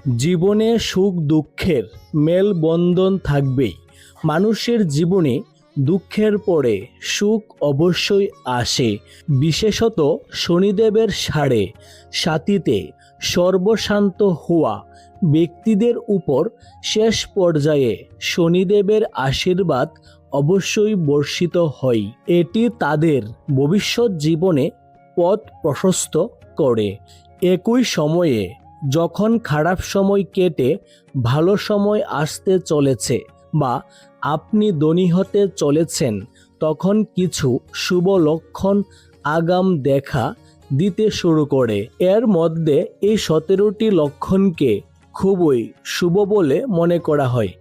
জীবনে সুখ দুঃখের মেলবন্ধন থাকবেই। মানুষের জীবনে দুঃখের পরে সুখ অবশ্যই আসে। বিশেষত শনিদেবের সাথীতে সর্বশান্ত হওয়া ব্যক্তিদের উপর শেষ পর্যায়ে শনিদেবের আশীর্বাদ অবশ্যই বর্ষিত হয়। এটি তাদের ভবিষ্যৎ জীবনে পথ প্রশস্ত করে। একই সময়ে যখন খারাপ সময় কেটে ভালো সময় আসতে চলেছে বা আপনি ধনী হতে চলেছেন, তখন কিছু শুভ লক্ষণ আগাম দেখা দিতে শুরু করে। এর মধ্যে এই 17টি লক্ষণকে খুবই শুভ বলে মনে করা হয়।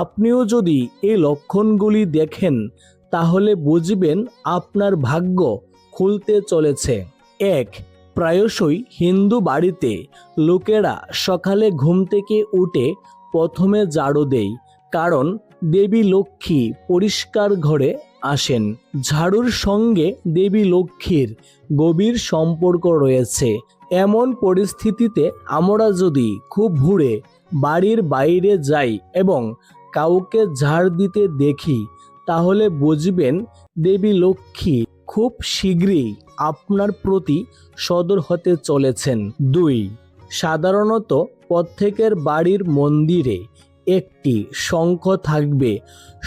আপনিও যদি এই লক্ষণগুলি দেখেন তাহলে বুঝবেন আপনার ভাগ্য খুলতে চলেছে। 1. প্রায়শই হিন্দু বাড়িতে লোকেরা সকালে ঘুম থেকে উঠে প্রথমে ঝাড়ু দেয়, কারণ দেবী লক্ষ্মী পরিষ্কার ঘরে আসেন। ঝাড়ুর সঙ্গে দেবী লক্ষ্মীর গভীর সম্পর্ক রয়েছে। এমন পরিস্থিতিতে আমরা যদি খুব ভোরে বাড়ির বাইরে যাই এবং কাউকে ঝাড় দিতে দেখি তাহলে বুঝবেন দেবী লক্ষ্মী খুব শীঘ্রই আপনার প্রতি সদর হতে চলেছেন। 2. সাধারণত প্রত্যেকের বাড়ির মন্দিরে একটি শঙ্খ থাকবে।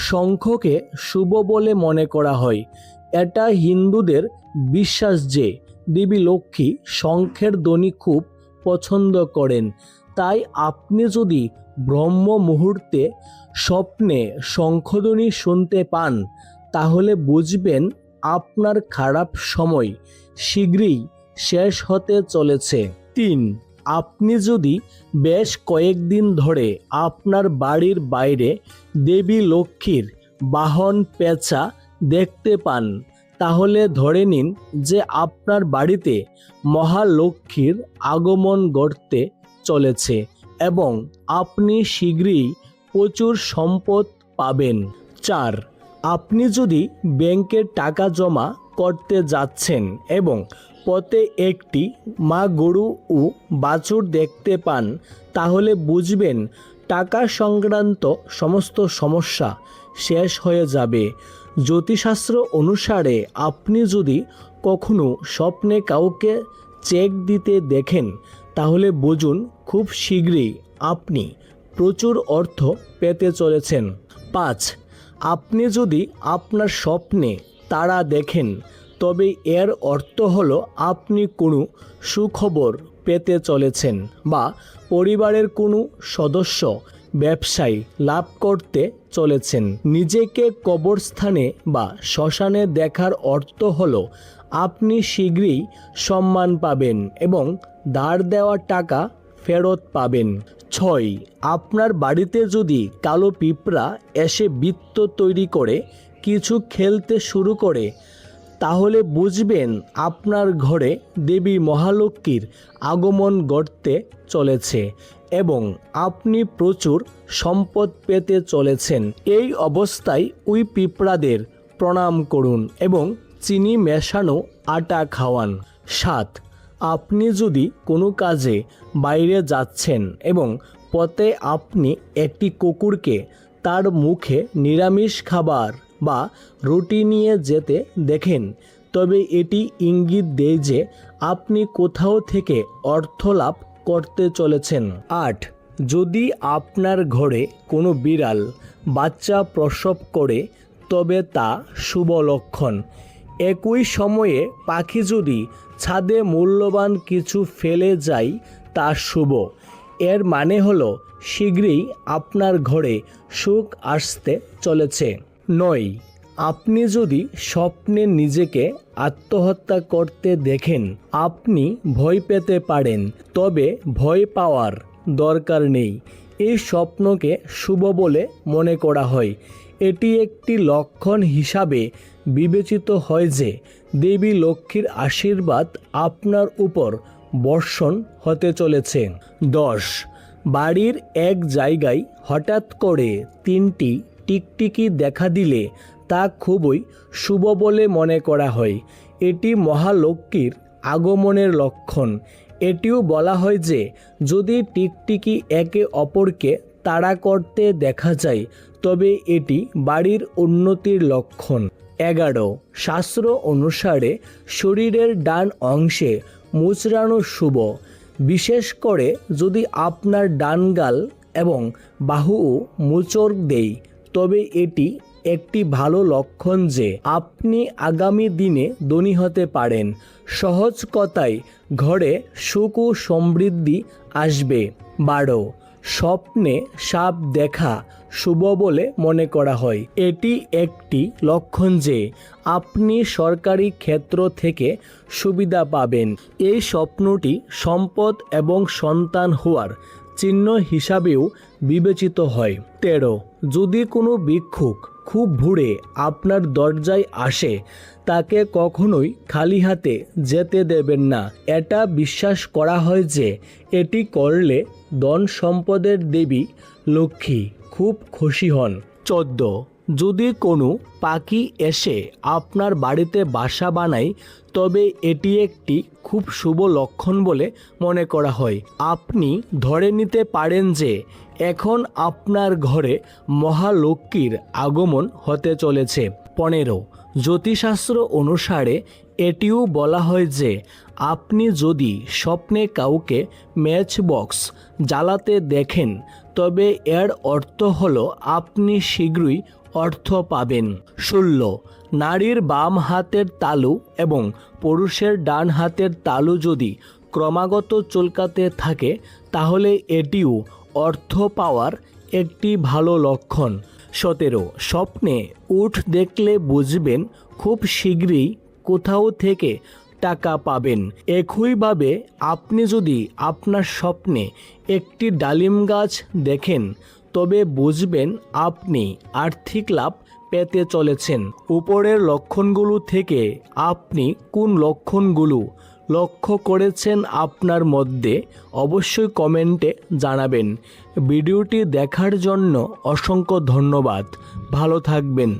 শঙ্খকে শুভ বলে মনে করা হয়। এটা হিন্দুদের বিশ্বাস যে দেবী লক্ষ্মী শঙ্খের ধ্বনি খুব পছন্দ করেন। তাই আপনি যদি ব্রহ্ম মুহূর্তে স্বপ্নে শঙ্খধ্বনি শুনতে পান তাহলে বুঝবেন আপনার খারাপ সময় শীঘ্রই শেষ হতে চলেছে। 3. আপনি যদি বেশ কয়েকদিন ধরে আপনার বাড়ির বাইরে দেবী লক্ষ্মীর বাহন পেঁচা দেখতে পান তাহলে ধরে নিন যে আপনার বাড়িতে মহালক্ষ্মীর আগমন ঘটতে চলেছে এবং আপনি শীঘ্রই প্রচুর সম্পদ পাবেন। 4. আপনি যদি ব্যাংকে টাকা জমা করতে যাচ্ছেন এবং পথে একটি মা গরু ও বাছুর দেখতে পান তাহলে বুঝবেন টাকা সংক্রান্ত সমস্ত সমস্যা শেষ হয়ে যাবে। জ্যোতিষশাস্ত্র অনুসারে আপনি যদি কখনো স্বপ্নে কাউকে চেক দিতে দেখেন তাহলে বুঝুন খুব শীঘ্রই আপনি প্রচুর অর্থ পেতে চলেছেন। 5. আপনি যদি আপনার স্বপ্নে তারা দেখেন তবে এর অর্থ হলো আপনি কোনো সুখবর পেতে চলেছেন বা পরিবারের কোনো সদস্য ব্যবসায় লাভ করতে চলেছেন। নিজেকে কবরস্থানে বা শ্মশানে দেখার অর্থ হলো আপনি শীঘ্রই সম্মান পাবেন এবং ধার দেওয়া টাকা ফেরত পাবেন। 6. আপনার বাড়িতে যদি কালো পিঁপড়া এসে বৃত্ত তৈরি করে কিছু খেলতে শুরু করে তাহলে বুঝবেন আপনার ঘরে দেবী মহালক্ষ্মীর আগমন ঘটতে চলেছে এবং আপনি প্রচুর সম্পদ পেতে চলেছেন। এই অবস্থায় ওই পিঁপড়াদের প্রণাম করুন এবং চিনি মেশানো আটা খাওয়ান। 7. আপনি যদি কোনো কাজে বাইরে যাচ্ছেন এবং পথে আপনি একটি কুকুরকে তার মুখে নিরামিষ খাবার বা রুটি নিয়ে যেতে দেখেন তবে এটি ইঙ্গিত দেয় যে আপনি কোথাও থেকে অর্থ লাভ করতে চলেছেন। 8. যদি আপনার ঘরে কোনো বিড়াল বাচ্চা প্রসব করে তবে তা শুভ লক্ষণ। একই সময়ে পাখি যদি ছাদে মূল্যবান কিছু ফেলে যায় তা শুভ। এর মানে হলো শীঘ্রই আপনার ঘরে সুখ আসতে চলেছে। 9. আপনি যদি স্বপ্নে নিজেকে আত্মহত্যা করতে দেখেন আপনি ভয় পেতে পারেন, তবে ভয় পাওয়ার দরকার নেই। এই স্বপ্নকে শুভ বলে মনে করা হয়। এটি একটি লক্ষণ হিসাবে বিবেচিত হয় যে দেবী লক্ষ্মীর আশীর্বাদ আপনার উপর বর্ষণ হতে চলেছে। 10. বাড়ির এক জায়গায় হঠাৎ করে 3টি টিকটিকি দেখা দিলে তা খুবই শুভ বলে মনে করা হয়। এটি মহালক্ষ্মীর আগমনের লক্ষণ। এটিও বলা হয় যে যদি টিকটিকি একে অপরকে তাড়া করতে দেখা যায় তবে এটি বাড়ির উন্নতির লক্ষণ। 11 শাস্ত্র অনুসারে শরীরের ডান অংশে মুচড়ানো শুভ, বিশেষ করে যদি আপনার ডান গাল এবং বাহুও মোচড় দেয় তবে এটি একটি ভালো লক্ষণ যে আপনি আগামী দিনে ধনী হতে পারেন। সহজ কথায় ঘরে সুখ ও সমৃদ্ধি আসবে। 12 স্বপ্নে সাপ দেখা শুভ বলে মনে করা হয়। এটি একটি লক্ষণ যে আপনি সরকারি ক্ষেত্র থেকে সুবিধা পাবেন। এই স্বপ্নটি সম্পদ এবং সন্তান হওয়ার চিহ্ন হিসাবেও বিবেচিত হয়। 13 যদি কোনো ভিক্ষুক খুব ভোরে আপনার দরজায় আসে তাকে কখনোই খালি হাতে যেতে দেবেন না। এটা বিশ্বাস করা হয় যে এটি করলে ধন সম্পদের দেবী লক্ষ্মী খুব খুশি হন। 14 যদি কোনো পাখি এসে আপনার বাড়িতে বাসা বানায় তবে এটি একটি খুব শুভ লক্ষণ বলে মনে করা হয়। আপনি ধরে নিতে পারেন যে এখন আপনার ঘরে মহালক্ষ্মীর আগমন হতে চলেছে। 15 জ্যোতিষশাস্ত্র অনুসারে এটিও বলা হয় যে আপনি যদি স্বপ্নে কাউকে ম্যাচ বক্স জ্বালাতে দেখেন তবে এর অর্থ হলো আপনি শীঘ্রই অর্থ পাবেন। 16 নারীর বাম হাতের তালু এবং পুরুষের ডান হাতের তালু যদি ক্রমাগত চুলকাতে থাকে তাহলে এটিও অর্থ পাওয়ার একটি ভালো লক্ষণ। 17 স্বপ্নে উট দেখলে বুঝবেন খুব শীঘ্রই কোথাও থেকে টাকা পাবেন। একইভাবে আপনি যদি আপনার স্বপ্নে একটি ডালিম গাছ দেখেন তবে বুঝবেন আপনি আর্থিক লাভ পেতে চলেছেন। উপরের লক্ষণগুলো থেকে আপনি কোন লক্ষণগুলো লক্ষ্য করেছেন আপনার মধ্যে অবশ্যই কমেন্টে জানাবেন। ভিডিওটি দেখার জন্য অসংখ্য ধন্যবাদ। ভালো থাকবেন।